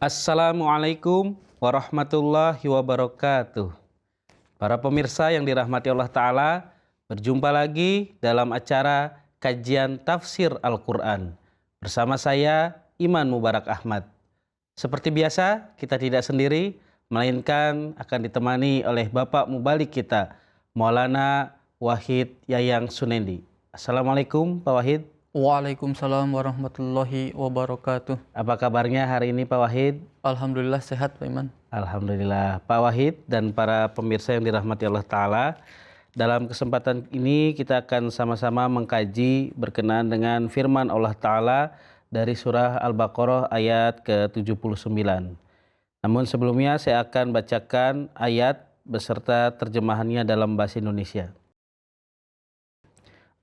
Assalamualaikum warahmatullahi wabarakatuh. Para pemirsa yang dirahmati Allah Ta'ala, berjumpa lagi dalam acara kajian tafsir Al-Quran. Bersama saya, Iman Mubarak Ahmad. Seperti biasa, kita tidak sendiri, melainkan akan ditemani oleh Bapak Mubalik kita, Maulana Wahid Yayang Sunendi. Assalamualaikum Pak Wahid. Waalaikumsalam warahmatullahi wabarakatuh. Apa kabarnya hari ini Pak Wahid? Alhamdulillah sehat Pak Iman. Alhamdulillah. Pak Wahid dan para pemirsa yang dirahmati Allah Ta'ala, dalam kesempatan ini kita akan sama-sama mengkaji berkenaan dengan firman Allah Ta'ala dari surah Al-Baqarah ayat ke-79. Namun sebelumnya saya akan bacakan ayat beserta terjemahannya dalam bahasa Indonesia.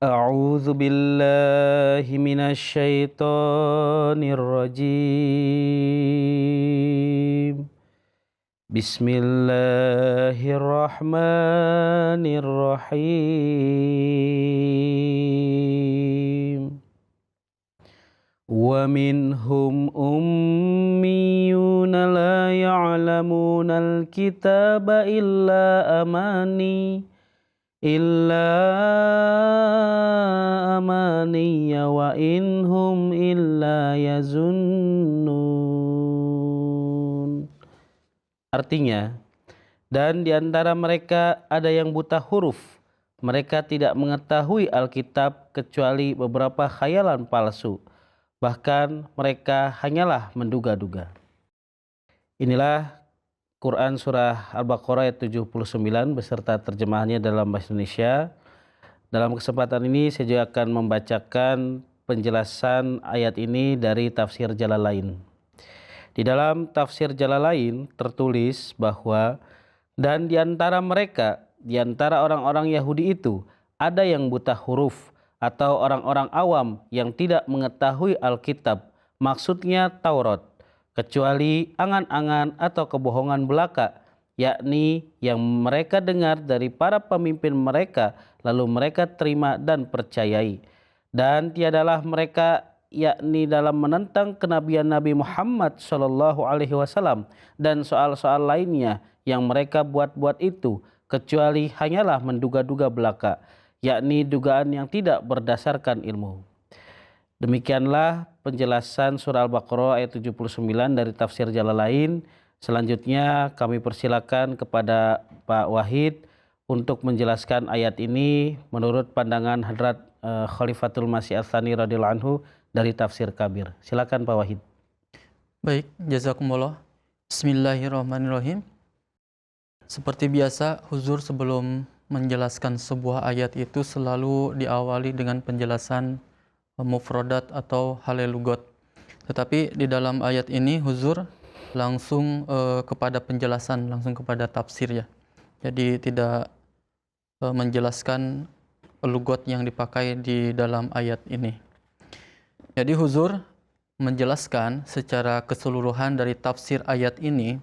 A'udzu billahi minasyaitonir rajim. Bismillahirrahmanirrahim. Wa minhum ummiyuna la ya'lamunal kitaba illa amaniya wa inhum illa yazunnun. Artinya, dan di antara mereka ada yang buta huruf. Mereka tidak mengetahui Alkitab kecuali beberapa khayalan palsu. Bahkan mereka hanyalah menduga-duga. Inilah Quran Surah Al-Baqarah ayat 79 beserta terjemahannya dalam bahasa Indonesia. Dalam kesempatan ini saya juga akan membacakan penjelasan ayat ini dari tafsir Jalalain. Di dalam tafsir Jalalain tertulis bahwa dan di antara mereka, di antara orang-orang Yahudi itu, ada yang buta huruf atau orang-orang awam yang tidak mengetahui Alkitab, maksudnya Taurat, kecuali angan-angan atau kebohongan belaka, yakni yang mereka dengar dari para pemimpin mereka, lalu mereka terima dan percayai. Dan tiadalah mereka, yakni dalam menentang kenabian Nabi Muhammad SAW dan soal-soal lainnya yang mereka buat-buat itu, kecuali hanyalah menduga-duga belaka, yakni dugaan yang tidak berdasarkan ilmu. Demikianlah penjelasan surah Al-Baqarah ayat 79 dari tafsir Jalalain. Selanjutnya kami persilakan kepada Pak Wahid untuk menjelaskan ayat ini menurut pandangan Hadrat Khalifatul Masih Ats-Tsani radhiyallahu anhu dari tafsir Kabir. Silakan Pak Wahid. Baik, jazakumullah. Bismillahirrahmanirrahim. Seperti biasa, Huzur sebelum menjelaskan sebuah ayat itu selalu diawali dengan penjelasan mufradat atau halelugot. Tetapi di dalam ayat ini Huzur langsung kepada penjelasan, langsung kepada tafsir ya. Jadi tidak menjelaskan lugot yang dipakai di dalam ayat ini. Jadi Huzur menjelaskan secara keseluruhan dari tafsir ayat ini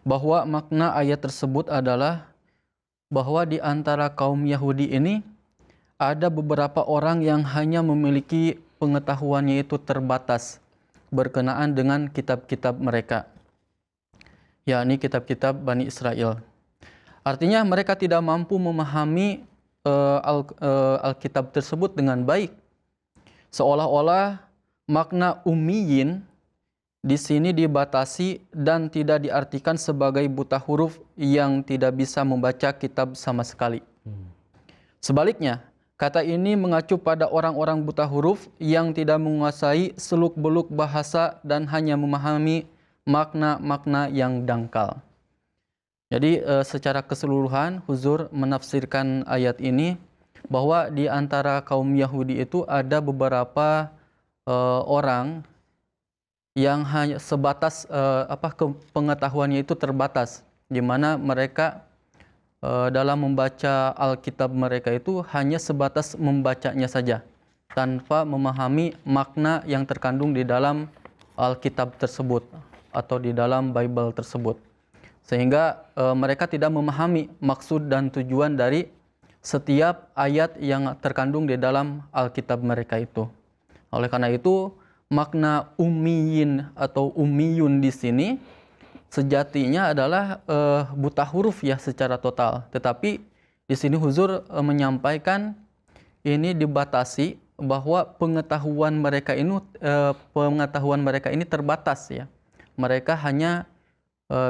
bahwa makna ayat tersebut adalah bahwa di antara kaum Yahudi ini ada beberapa orang yang hanya memiliki pengetahuannya itu terbatas berkenaan dengan kitab-kitab mereka, yakni kitab-kitab Bani Israel. Artinya mereka tidak mampu memahami Alkitab tersebut dengan baik. Seolah-olah makna ummiyin di sini dibatasi dan tidak diartikan sebagai buta huruf yang tidak bisa membaca kitab sama sekali. Sebaliknya, kata ini mengacu pada orang-orang buta huruf yang tidak menguasai seluk-beluk bahasa dan hanya memahami makna-makna yang dangkal. Jadi secara keseluruhan Huzur menafsirkan ayat ini bahwa di antara kaum Yahudi itu ada beberapa orang yang hanya sebatas pengetahuannya itu terbatas, di mana mereka dalam membaca Alkitab mereka itu hanya sebatas membacanya saja tanpa memahami makna yang terkandung di dalam Alkitab tersebut atau di dalam Bible tersebut, sehingga mereka tidak memahami maksud dan tujuan dari setiap ayat yang terkandung di dalam Alkitab mereka itu. Oleh karena itu makna ummiyin atau ummiyun di sini sejatinya adalah buta huruf ya secara total. Tetapi di sini Huzur menyampaikan ini dibatasi bahwa pengetahuan mereka ini terbatas ya. Mereka hanya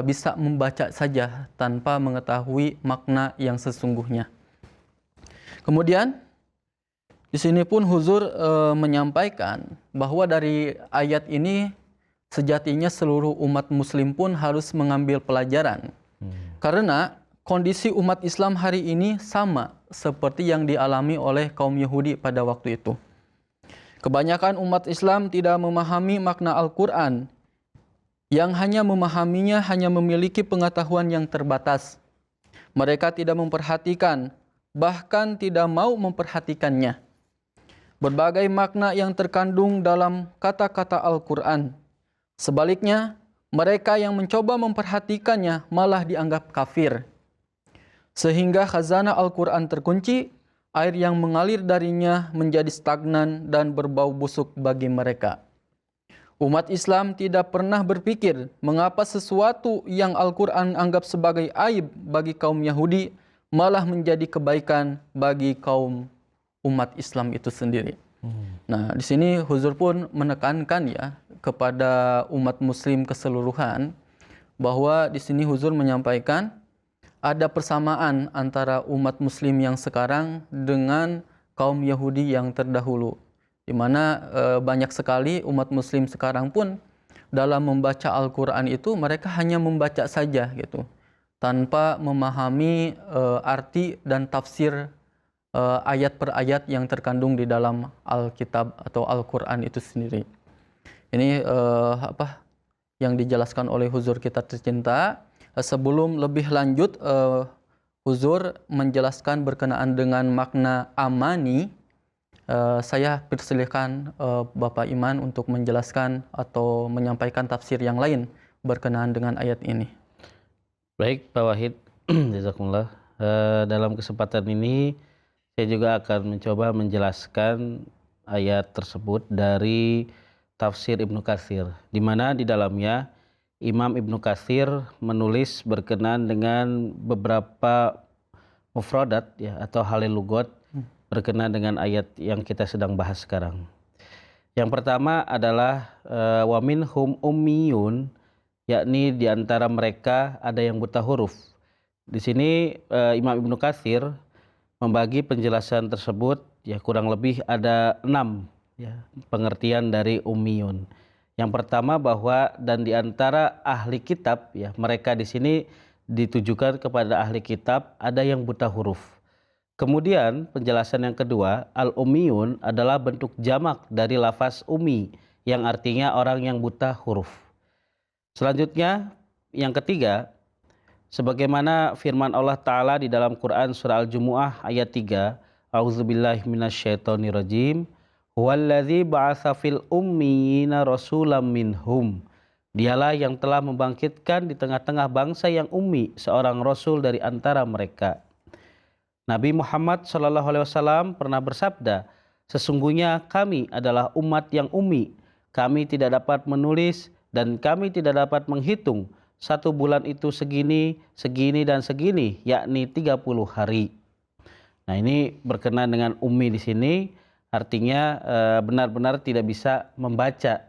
bisa membaca saja tanpa mengetahui makna yang sesungguhnya. Kemudian di sini pun Huzur menyampaikan bahwa dari ayat ini sejatinya seluruh umat muslim pun harus mengambil pelajaran. Karena kondisi umat Islam hari ini sama seperti yang dialami oleh kaum Yahudi pada waktu itu. Kebanyakan umat Islam tidak memahami makna Al-Quran. Yang hanya memahaminya hanya memiliki pengetahuan yang terbatas. Mereka tidak memperhatikan, bahkan tidak mau memperhatikannya. Berbagai makna yang terkandung dalam kata-kata Al-Quran. Sebaliknya, mereka yang mencoba memperhatikannya malah dianggap kafir. Sehingga khazanah Al-Quran terkunci, air yang mengalir darinya menjadi stagnan dan berbau busuk bagi mereka. Umat Islam tidak pernah berpikir mengapa sesuatu yang Al-Quran anggap sebagai aib bagi kaum Yahudi malah menjadi kebaikan bagi kaum umat Islam itu sendiri. Nah, di sini Huzur pun menekankan ya kepada umat Muslim keseluruhan bahwa di sini Huzur menyampaikan ada persamaan antara umat Muslim yang sekarang dengan kaum Yahudi yang terdahulu, di mana banyak sekali umat Muslim sekarang pun dalam membaca Al-Quran itu mereka hanya membaca saja gitu, tanpa memahami arti dan tafsir ayat per ayat yang terkandung di dalam Alkitab atau Al-Quran itu sendiri. Ini yang dijelaskan oleh Huzur kita tercinta. Sebelum lebih lanjut, Huzur menjelaskan berkenaan dengan makna amani. Saya persilahkan Bapak Iman untuk menjelaskan atau menyampaikan tafsir yang lain berkenaan dengan ayat ini. Baik, Pak Wahid, jazakumullah. Dalam kesempatan ini saya juga akan mencoba menjelaskan ayat tersebut dari tafsir Ibnu Katsir, di mana di dalamnya Imam Ibnu Katsir menulis berkenaan dengan beberapa mufradat ya atau halil lugat berkenaan dengan ayat yang kita sedang bahas sekarang. Yang pertama adalah wa minhum ummiyun, yakni di antara mereka ada yang buta huruf. Di sini Imam Ibnu Katsir membagi penjelasan tersebut ya kurang lebih ada 6 ya, pengertian dari ummiyun. Yang pertama bahwa dan di antara ahli kitab ya, mereka di sini ditujukan kepada ahli kitab ada yang buta huruf. Kemudian penjelasan yang kedua, al-ummiyun adalah bentuk jamak dari lafaz ummi yang artinya orang yang buta huruf. Selanjutnya yang ketiga, sebagaimana firman Allah Ta'ala di dalam Quran surah Al-Jumu'ah ayat 3, A'udzubillahi minasyaitonirrajim, huwallazi ba'atsa fil ummiyina rasulam minhum. Dialah yang telah membangkitkan di tengah-tengah bangsa yang ummi seorang rasul dari antara mereka. Nabi Muhammad SAW pernah bersabda, sesungguhnya kami adalah umat yang ummi. Kami tidak dapat menulis dan kami tidak dapat menghitung satu bulan itu segini, segini dan segini, yakni 30 hari. Nah, ini berkenaan dengan ummi di sini. Artinya benar-benar tidak bisa membaca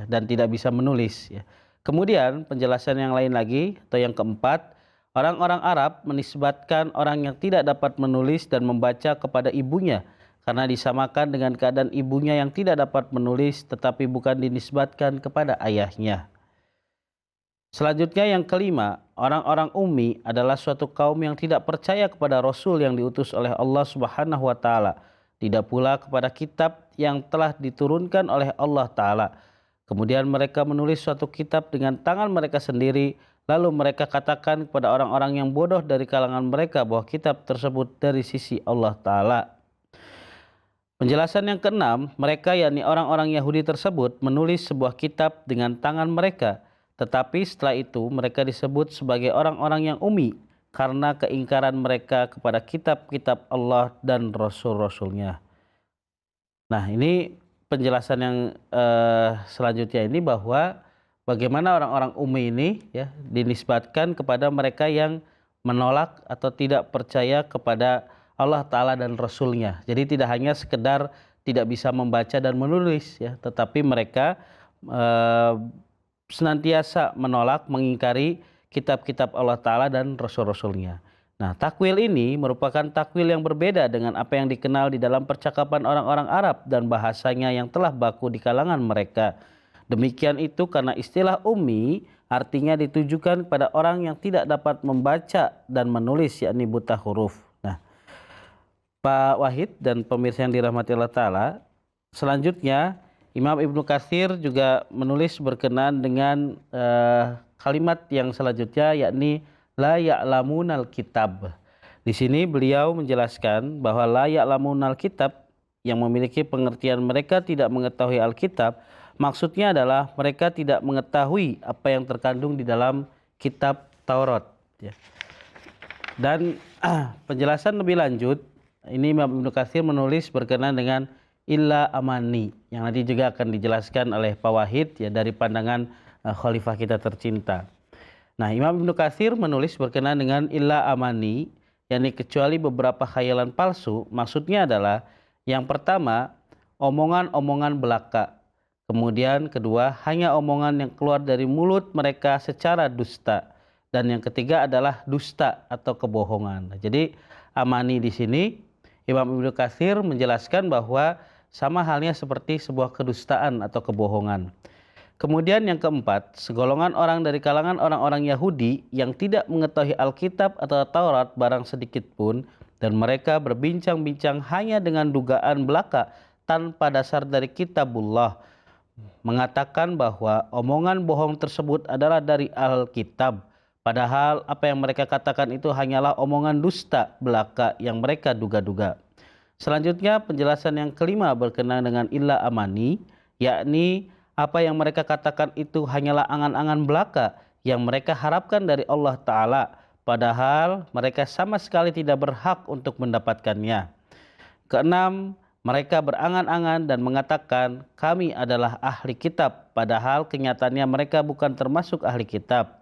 dan tidak bisa menulis. Ya. Kemudian penjelasan yang lain lagi atau yang keempat, orang-orang Arab menisbatkan orang yang tidak dapat menulis dan membaca kepada ibunya karena disamakan dengan keadaan ibunya yang tidak dapat menulis tetapi bukan dinisbatkan kepada ayahnya. Selanjutnya yang kelima, orang-orang ummi adalah suatu kaum yang tidak percaya kepada Rasul yang diutus oleh Allah Subhanahu wa Ta'ala. Tidak pula kepada kitab yang telah diturunkan oleh Allah Ta'ala. Kemudian mereka menulis suatu kitab dengan tangan mereka sendiri, lalu mereka katakan kepada orang-orang yang bodoh dari kalangan mereka bahwa kitab tersebut dari sisi Allah Ta'ala. Penjelasan yang keenam, mereka yakni orang-orang Yahudi tersebut menulis sebuah kitab dengan tangan mereka, tetapi setelah itu mereka disebut sebagai orang-orang yang ummi, karena keingkaran mereka kepada kitab-kitab Allah dan Rasul-Rasulnya. Nah, ini penjelasan yang selanjutnya ini bahwa bagaimana orang-orang ummi ini ya dinisbatkan kepada mereka yang menolak atau tidak percaya kepada Allah Ta'ala dan Rasulnya. Jadi tidak hanya sekedar tidak bisa membaca dan menulis ya, tetapi mereka senantiasa menolak, mengingkari kitab-kitab Allah Ta'ala dan Rasul-Rasulnya. Nah, takwil ini merupakan takwil yang berbeda dengan apa yang dikenal di dalam percakapan orang-orang Arab dan bahasanya yang telah baku di kalangan mereka. Demikian itu karena istilah ummi artinya ditujukan kepada orang yang tidak dapat membaca dan menulis, yakni buta huruf. Nah, Pak Wahid dan pemirsa yang dirahmati Allah Ta'ala, selanjutnya Imam Ibnu Katsir juga menulis berkenaan dengan kalimat yang selanjutnya, yakni la ya'lamunal kitab. Di sini beliau menjelaskan bahwa la ya'lamunal kitab yang memiliki pengertian mereka tidak mengetahui Alkitab, maksudnya adalah mereka tidak mengetahui apa yang terkandung di dalam kitab Taurat. Ya. Dan penjelasan lebih lanjut, ini Imam Ibnu Katsir menulis berkenaan dengan illa amani, yang nanti juga akan dijelaskan oleh Pak Wahid ya dari pandangan khalifah kita tercinta. Nah, Imam Ibnu Katsir menulis berkenaan dengan illa amani, yakni kecuali beberapa khayalan palsu. Maksudnya adalah yang pertama, omongan-omongan belaka. Kemudian kedua, hanya omongan yang keluar dari mulut mereka secara dusta. Dan yang ketiga adalah dusta atau kebohongan. Jadi amani di sini Imam Ibnu Katsir menjelaskan bahwa sama halnya seperti sebuah kedustaan atau kebohongan. Kemudian yang keempat, segolongan orang dari kalangan orang-orang Yahudi yang tidak mengetahui Alkitab atau Taurat barang sedikit pun, dan mereka berbincang-bincang hanya dengan dugaan belaka tanpa dasar dari kitabullah, mengatakan bahwa omongan bohong tersebut adalah dari Alkitab, padahal apa yang mereka katakan itu hanyalah omongan dusta belaka yang mereka duga-duga. Selanjutnya penjelasan yang kelima berkenaan dengan illa amani, yakni apa yang mereka katakan itu hanyalah angan-angan belaka yang mereka harapkan dari Allah Ta'ala, padahal mereka sama sekali tidak berhak untuk mendapatkannya. Keenam, mereka berangan-angan dan mengatakan kami adalah ahli kitab, padahal kenyataannya mereka bukan termasuk ahli kitab.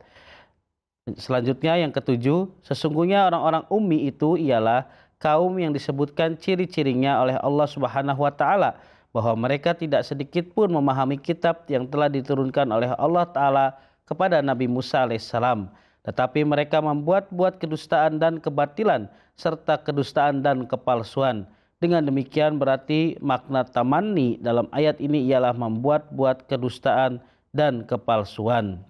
Selanjutnya yang ketujuh, sesungguhnya orang-orang ummi itu ialah kaum yang disebutkan ciri-cirinya oleh Allah Subhanahu wa Ta'ala, bahwa mereka tidak sedikit pun memahami kitab yang telah diturunkan oleh Allah Ta'ala kepada Nabi Musa alaihissalam. Tetapi mereka membuat-buat kedustaan dan kebatilan, serta kedustaan dan kepalsuan. Dengan demikian berarti makna tamanni dalam ayat ini ialah membuat-buat kedustaan dan kepalsuan.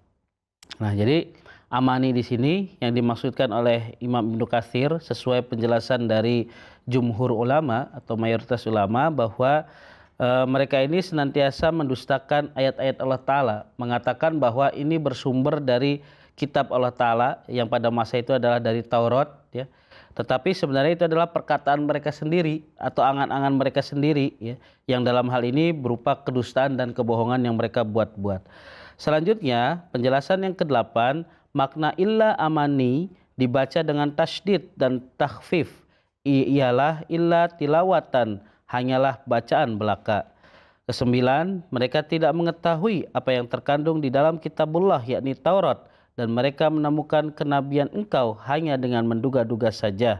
Nah, jadi amani di sini yang dimaksudkan oleh Imam Ibnu Katsir sesuai penjelasan dari jumhur ulama atau mayoritas ulama bahwa mereka ini senantiasa mendustakan ayat-ayat Allah Ta'ala, mengatakan bahwa ini bersumber dari kitab Allah Ta'ala yang pada masa itu adalah dari Taurat ya. Tetapi sebenarnya itu adalah perkataan mereka sendiri atau angan-angan mereka sendiri ya, yang dalam hal ini berupa kedustaan dan kebohongan yang mereka buat-buat. Selanjutnya penjelasan yang ke-8, makna illa amani dibaca dengan tasydid dan takhfif, ialah illa tilawatan, hanyalah bacaan belaka. Kesembilan, mereka tidak mengetahui apa yang terkandung di dalam kitabullah yakni Taurat, dan mereka menemukan kenabian engkau hanya dengan menduga-duga saja.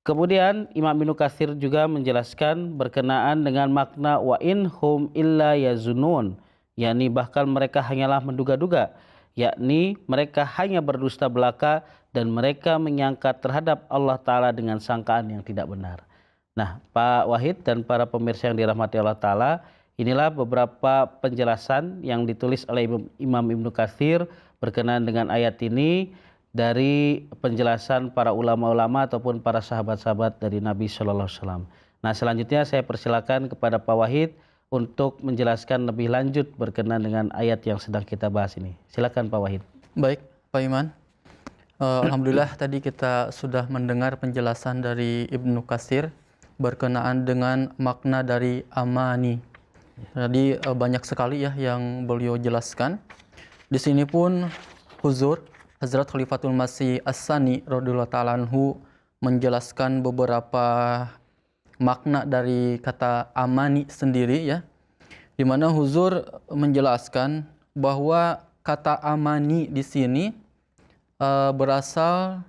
Kemudian Imam Ibnu Katsir juga menjelaskan berkenaan dengan makna wa in hum illa yazunun, yakni bahkan mereka hanyalah menduga-duga, yakni mereka hanya berdusta belaka dan mereka menyangka terhadap Allah Ta'ala dengan sangkaan yang tidak benar. Nah, Pak Wahid dan para pemirsa yang dirahmati Allah Ta'ala, inilah beberapa penjelasan yang ditulis oleh Imam Ibnu Katsir berkenaan dengan ayat ini dari penjelasan para ulama-ulama ataupun para sahabat-sahabat dari Nabi Shallallahu Alaihi Wasallam. Nah, selanjutnya saya persilakan kepada Pak Wahid untuk menjelaskan lebih lanjut berkenaan dengan ayat yang sedang kita bahas ini. Silakan Pak Wahid. Baik, Pak Iman. Alhamdulillah tadi kita sudah mendengar penjelasan dari Ibnu Katsir berkenaan dengan makna dari amani. Jadi banyak sekali ya yang beliau jelaskan. Di sini pun Hazrat Khalifatul Masih As-Tsani radhiyallahu ta'ala anhu menjelaskan beberapa makna dari kata amani sendiri ya. Di mana Huzur menjelaskan bahwa kata amani di sini berasal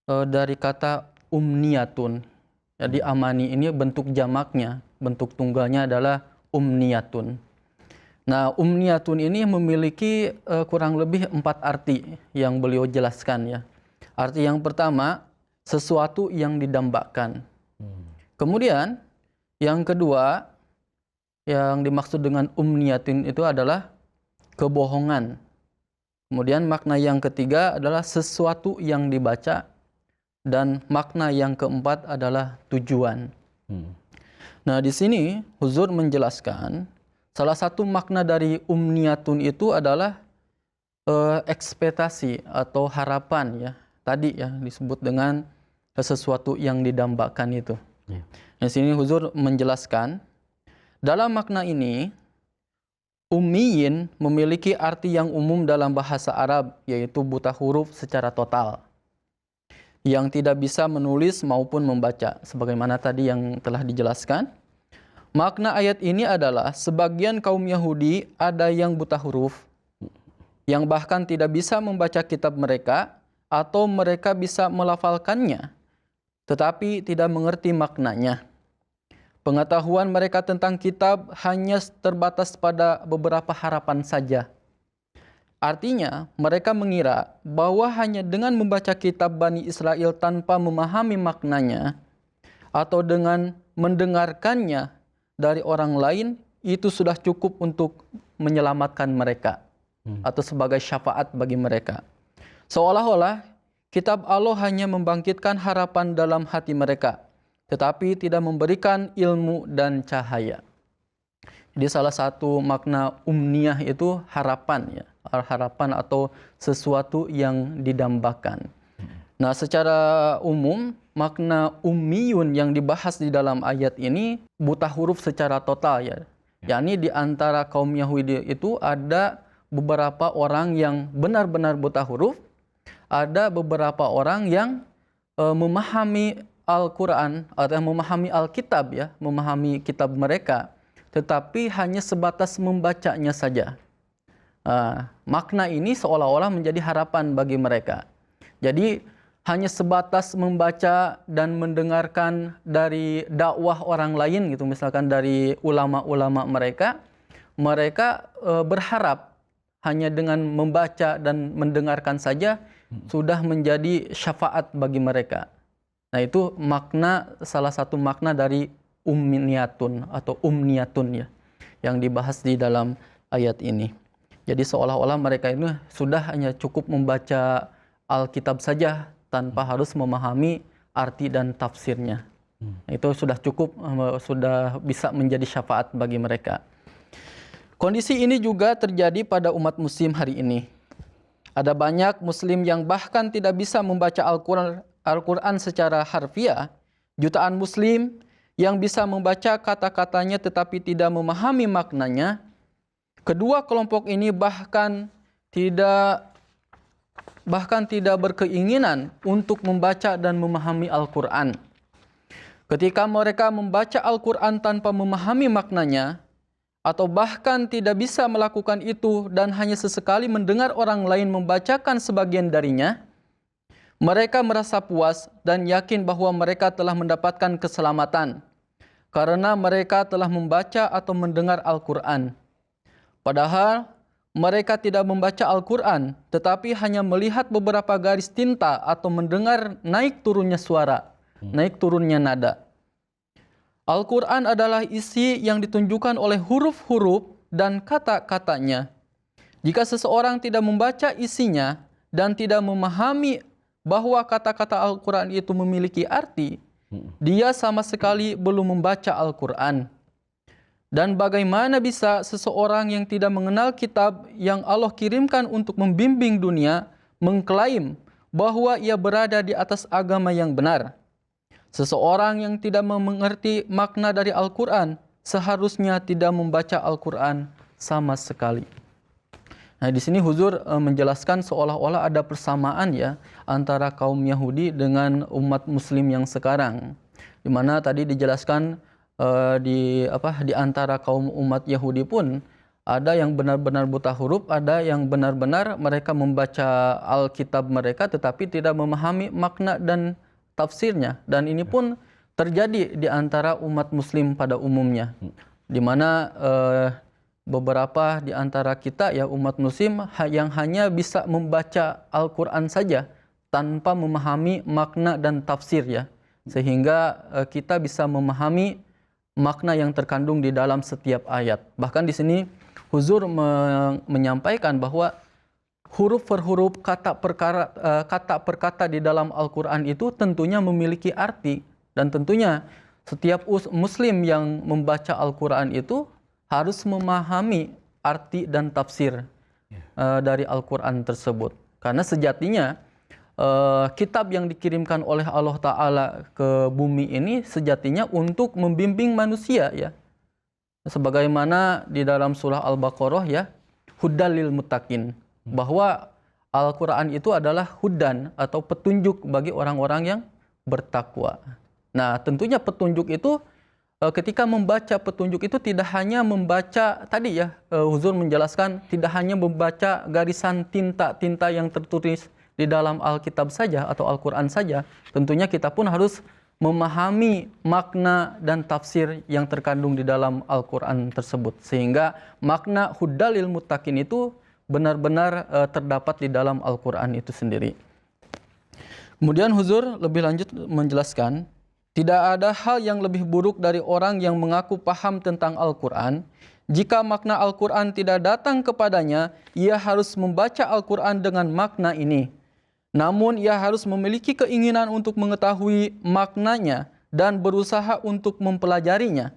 dari kata umniyatun. Jadi amani ini bentuk jamaknya, bentuk tunggalnya adalah umniyatun. Nah, umniyatun ini memiliki kurang lebih 4 arti yang beliau jelaskan ya. Arti yang pertama, sesuatu yang didambakan. Kemudian yang kedua, yang dimaksud dengan umniyatun itu adalah kebohongan. Kemudian makna yang ketiga adalah sesuatu yang dibaca. Dan makna yang keempat adalah tujuan. Nah, di sini Huzur menjelaskan salah satu makna dari umniyatun itu adalah ekspektasi atau harapan ya. Tadi ya disebut dengan sesuatu yang didambakan itu. Di sini Huzur menjelaskan dalam makna ini ummiyin memiliki arti yang umum dalam bahasa Arab, yaitu buta huruf secara total, yang tidak bisa menulis maupun membaca. Sebagaimana tadi yang telah dijelaskan, makna ayat ini adalah sebagian kaum Yahudi ada yang buta huruf, yang bahkan tidak bisa membaca kitab mereka, atau mereka bisa melafalkannya, tetapi tidak mengerti maknanya. Pengetahuan mereka tentang kitab hanya terbatas pada beberapa harapan saja. Artinya, mereka mengira bahwa hanya dengan membaca kitab Bani Israel tanpa memahami maknanya, atau dengan mendengarkannya dari orang lain, itu sudah cukup untuk menyelamatkan mereka, atau sebagai syafaat bagi mereka. Seolah-olah kitab Allah hanya membangkitkan harapan dalam hati mereka, tetapi tidak memberikan ilmu dan cahaya. Jadi salah satu makna umniyah itu harapan ya, harapan atau sesuatu yang didambakan. Nah, secara umum makna ummiyun yang dibahas di dalam ayat ini buta huruf secara total ya. Yakni di antara kaum Yahudi itu ada beberapa orang yang benar-benar buta huruf, ada beberapa orang yang memahami Al-Quran atau memahami Alkitab ya, memahami kitab mereka, tetapi hanya sebatas membacanya saja. Makna ini seolah-olah menjadi harapan bagi mereka. Jadi hanya sebatas membaca dan mendengarkan dari dakwah orang lain gitu, misalkan dari ulama-ulama mereka, mereka berharap hanya dengan membaca dan mendengarkan saja sudah menjadi syafaat bagi mereka. Nah, itu makna, salah satu makna dari umniyatun atau umniyatun ya, yang dibahas di dalam ayat ini. Jadi seolah-olah mereka ini sudah hanya cukup membaca Alkitab saja tanpa harus memahami arti dan tafsirnya. Itu sudah cukup, sudah bisa menjadi syafaat bagi mereka. Kondisi ini juga terjadi pada umat muslim hari ini. Ada banyak muslim yang bahkan tidak bisa membaca Al-Quran secara harfiah. Jutaan muslim yang bisa membaca kata-katanya tetapi tidak memahami maknanya. Kedua kelompok ini bahkan tidak berkeinginan untuk membaca dan memahami Al-Quran. Ketika mereka membaca Al-Quran tanpa memahami maknanya, atau bahkan tidak bisa melakukan itu dan hanya sesekali mendengar orang lain membacakan sebagian darinya, mereka merasa puas dan yakin bahwa mereka telah mendapatkan keselamatan karena mereka telah membaca atau mendengar Al-Quran. Padahal mereka tidak membaca Al-Quran, tetapi hanya melihat beberapa garis tinta atau mendengar naik turunnya suara, naik turunnya nada. Al-Quran adalah isi yang ditunjukkan oleh huruf-huruf dan kata-katanya. Jika seseorang tidak membaca isinya dan tidak memahami bahwa kata-kata Al-Quran itu memiliki arti, dia sama sekali belum membaca Al-Quran. Dan bagaimana bisa seseorang yang tidak mengenal kitab yang Allah kirimkan untuk membimbing dunia mengklaim bahwa ia berada di atas agama yang benar? Seseorang yang tidak mengerti makna dari Al-Quran seharusnya tidak membaca Al-Quran sama sekali. Nah, di sini Huzur menjelaskan seolah-olah ada persamaan ya antara kaum Yahudi dengan umat Muslim yang sekarang. Di mana tadi dijelaskan di antara kaum umat Yahudi pun ada yang benar-benar buta huruf, ada yang benar-benar mereka membaca Alkitab mereka tetapi tidak memahami makna dan tafsirnya. Dan ini pun terjadi di antara umat muslim pada umumnya. Di mana beberapa di antara kita ya umat muslim yang hanya bisa membaca Al-Qur'an saja tanpa memahami makna dan tafsir ya. Sehingga kita bisa memahami makna yang terkandung di dalam setiap ayat. Bahkan di sini Huzur menyampaikan bahwa huruf per huruf, kata per kata di dalam Al-Quran itu tentunya memiliki arti. Dan tentunya setiap muslim yang membaca Al-Quran itu harus memahami arti dan tafsir dari Al-Quran tersebut. Karena sejatinya kitab yang dikirimkan oleh Allah Ta'ala ke bumi ini sejatinya untuk membimbing manusia ya. Sebagaimana di dalam surah Al-Baqarah ya, hudal lil muttaqin, bahwa Al-Quran itu adalah hudan atau petunjuk bagi orang-orang yang bertakwa. Nah tentunya petunjuk itu ketika membaca petunjuk itu tidak hanya membaca tadi ya, Huzur menjelaskan tidak hanya membaca garisan tinta-tinta yang tertulis di dalam Alkitab saja atau Al-Quran saja. Tentunya kita pun harus memahami makna dan tafsir yang terkandung di dalam Al-Quran tersebut. Sehingga makna hudalil muttaqin itu benar-benar terdapat di dalam Al-Quran itu sendiri. Kemudian Huzur lebih lanjut menjelaskan, tidak ada hal yang lebih buruk dari orang yang mengaku paham tentang Al-Quran. Jika makna Al-Quran tidak datang kepadanya, ia harus membaca Al-Quran dengan makna ini. Namun ia harus memiliki keinginan untuk mengetahui maknanya dan berusaha untuk mempelajarinya.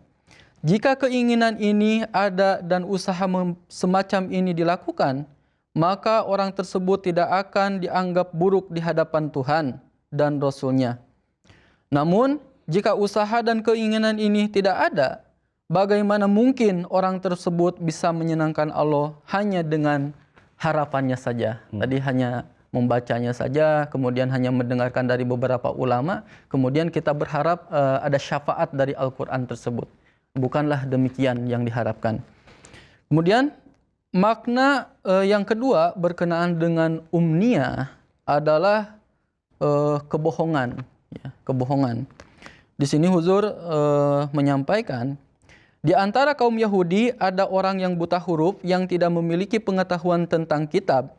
Jika keinginan ini ada dan usaha semacam ini dilakukan, maka orang tersebut tidak akan dianggap buruk di hadapan Tuhan dan Rasul-Nya. Namun, jika usaha dan keinginan ini tidak ada, bagaimana mungkin orang tersebut bisa menyenangkan Allah hanya dengan harapannya saja? Tadi hanya membacanya saja, kemudian hanya mendengarkan dari beberapa ulama, kemudian kita berharap ada syafaat dari Al-Quran tersebut. Bukanlah demikian yang diharapkan. Kemudian makna yang kedua berkenaan dengan umniyah adalah kebohongan. Ya, kebohongan. Di sini Huzur menyampaikan, di antara kaum Yahudi ada orang yang buta huruf yang tidak memiliki pengetahuan tentang kitab,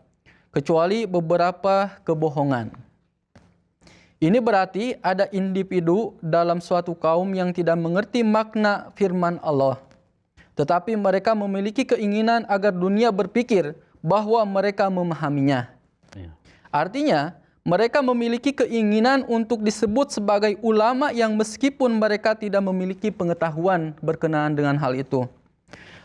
kecuali beberapa kebohongan. Ini berarti ada individu dalam suatu kaum yang tidak mengerti makna firman Allah. Tetapi mereka memiliki keinginan agar dunia berpikir bahwa mereka memahaminya. Artinya, mereka memiliki keinginan untuk disebut sebagai ulama yang meskipun mereka tidak memiliki pengetahuan berkenaan dengan hal itu.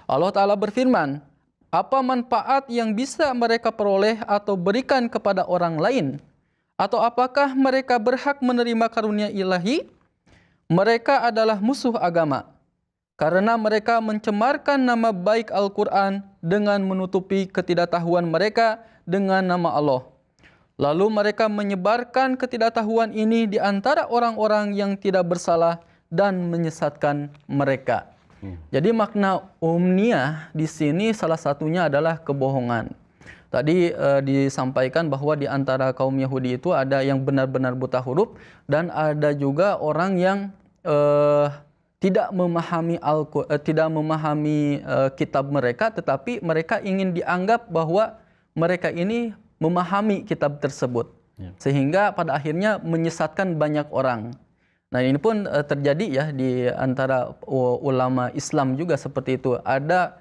Allah Ta'ala berfirman, apa manfaat yang bisa mereka peroleh atau berikan kepada orang lain? Atau apakah mereka berhak menerima karunia ilahi? Mereka adalah musuh agama, karena mereka mencemarkan nama baik Al-Quran dengan menutupi ketidaktahuan mereka dengan nama Allah. Lalu mereka menyebarkan ketidaktahuan ini di antara orang-orang yang tidak bersalah dan menyesatkan mereka. Jadi makna umniyah di sini salah satunya adalah kebohongan. Tadi disampaikan bahwa di antara kaum Yahudi itu ada yang benar-benar buta huruf dan ada juga orang yang tidak memahami kitab mereka, tetapi mereka ingin dianggap bahwa mereka ini memahami kitab tersebut, sehingga pada akhirnya menyesatkan banyak orang. Nah ini pun terjadi ya di antara ulama Islam juga seperti itu. Ada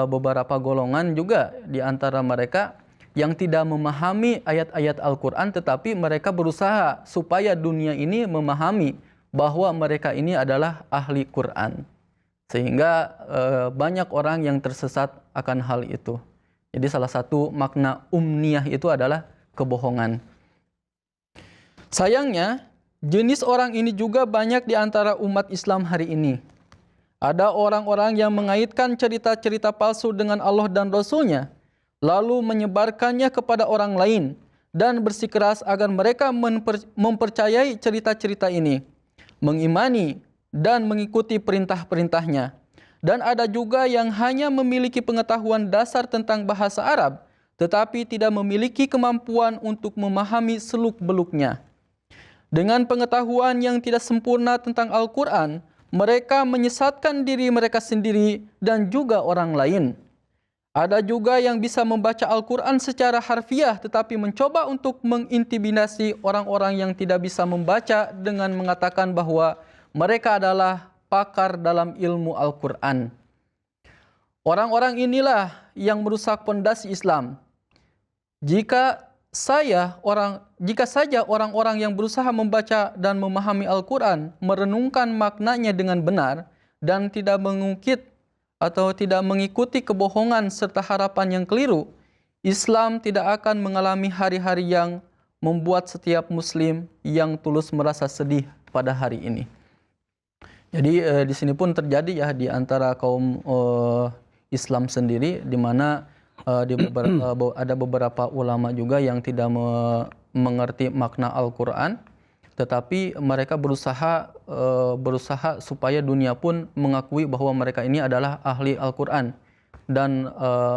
beberapa golongan juga di antara mereka yang tidak memahami ayat-ayat Al-Quran, tetapi mereka berusaha supaya dunia ini memahami bahwa mereka ini adalah ahli Quran. Sehingga banyak orang yang tersesat akan hal itu. Jadi salah satu makna umniyah itu adalah kebohongan. Sayangnya, jenis orang ini juga banyak di antara umat Islam hari ini. Ada orang-orang yang mengaitkan cerita-cerita palsu dengan Allah dan Rasul-Nya, lalu menyebarkannya kepada orang lain dan bersikeras agar mereka mempercayai cerita-cerita ini. mengimani dan mengikuti perintah-perintahnya. Dan ada juga yang hanya memiliki pengetahuan dasar tentang bahasa Arab, tetapi tidak memiliki kemampuan untuk memahami seluk-beluknya. Dengan pengetahuan yang tidak sempurna tentang Al-Quran, mereka menyesatkan diri mereka sendiri dan juga orang lain. Ada juga yang bisa membaca Al-Quran secara harfiah, tetapi mencoba untuk mengintimidasi orang-orang yang tidak bisa membaca dengan mengatakan bahwa mereka adalah pakar dalam ilmu Al-Quran. Orang-orang inilah yang merusak pondasi Islam. Jika saja orang-orang yang berusaha membaca dan memahami Al-Quran merenungkan maknanya dengan benar dan tidak mengungkit atau tidak mengikuti kebohongan serta harapan yang keliru, Islam tidak akan mengalami hari-hari yang membuat setiap Muslim yang tulus merasa sedih pada hari ini. Jadi di sini pun terjadi ya di antara kaum Islam sendiri, di mana ada beberapa ulama juga yang tidak mengerti makna Al-Quran, tetapi mereka berusaha supaya dunia pun mengakui bahwa mereka ini adalah ahli Al-Quran dan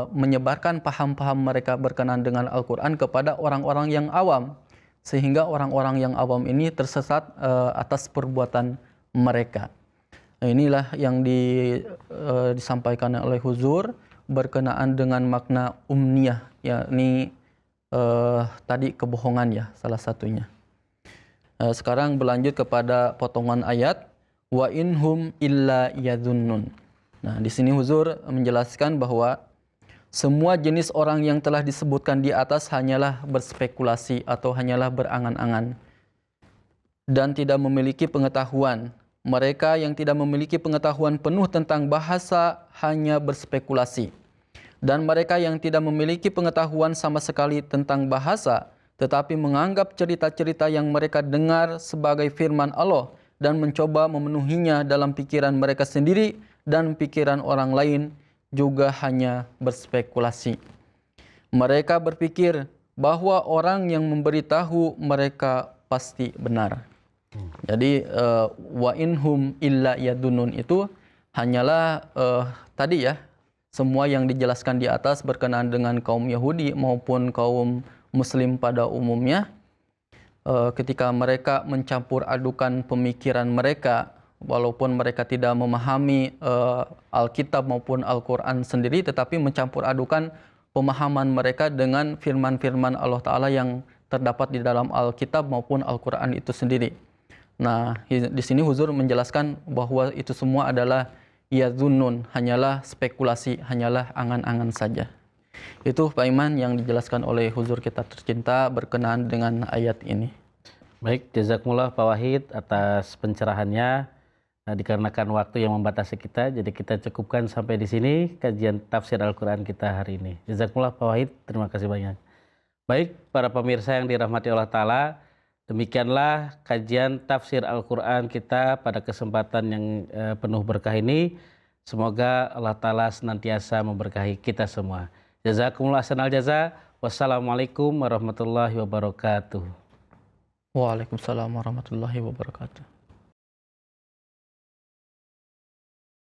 menyebarkan paham-paham mereka berkenaan dengan Al-Quran kepada orang-orang yang awam, sehingga orang-orang yang awam ini tersesat atas perbuatan mereka. Nah, inilah yang disampaikan oleh Huzur berkenaan dengan makna umniyah, yakni tadi kebohongan ya salah satunya. Sekarang berlanjut kepada potongan ayat wa inhum illa yadhunnun. Nah, di sini Huzur menjelaskan bahwa semua jenis orang yang telah disebutkan di atas hanyalah berspekulasi atau hanyalah berangan-angan dan tidak memiliki pengetahuan. Mereka yang tidak memiliki pengetahuan penuh tentang bahasa hanya berspekulasi. Dan mereka yang tidak memiliki pengetahuan sama sekali tentang bahasa, tetapi menganggap cerita-cerita yang mereka dengar sebagai firman Allah dan mencoba memenuhinya dalam pikiran mereka sendiri dan pikiran orang lain, juga hanya berspekulasi. Mereka berpikir bahwa orang yang memberitahu mereka pasti benar. Jadi wa inhum illa yadunun itu hanyalah tadi ya, semua yang dijelaskan di atas berkenaan dengan kaum Yahudi maupun kaum Muslim pada umumnya, ketika mereka mencampur adukan pemikiran mereka, walaupun mereka tidak memahami Alkitab maupun Al-Quran sendiri, tetapi mencampur adukan pemahaman mereka dengan firman-firman Allah Ta'ala yang terdapat di dalam Alkitab maupun Al-Quran itu sendiri. Nah, di sini Huzur menjelaskan bahwa itu semua adalah yadhunnun, hanyalah spekulasi, hanyalah angan-angan saja. Itu Pak Iman yang dijelaskan oleh Huzur kita tercinta berkenaan dengan ayat ini. Baik, jazakumullah Pak Wahid atas pencerahannya. Nah, dikarenakan waktu yang membatasi kita, jadi kita cukupkan sampai di sini kajian tafsir Al-Quran kita hari ini. Jazakumullah Pak Wahid, terima kasih banyak. Baik, para pemirsa yang dirahmati Allah Ta'ala, demikianlah kajian tafsir Al-Quran kita pada kesempatan yang penuh berkah ini. Semoga Allah Ta'ala senantiasa memberkahi kita semua. Jazakumullah ahsanal jaza. Wassalamualaikum warahmatullahi wabarakatuh. Waalaikumsalam warahmatullahi wabarakatuh.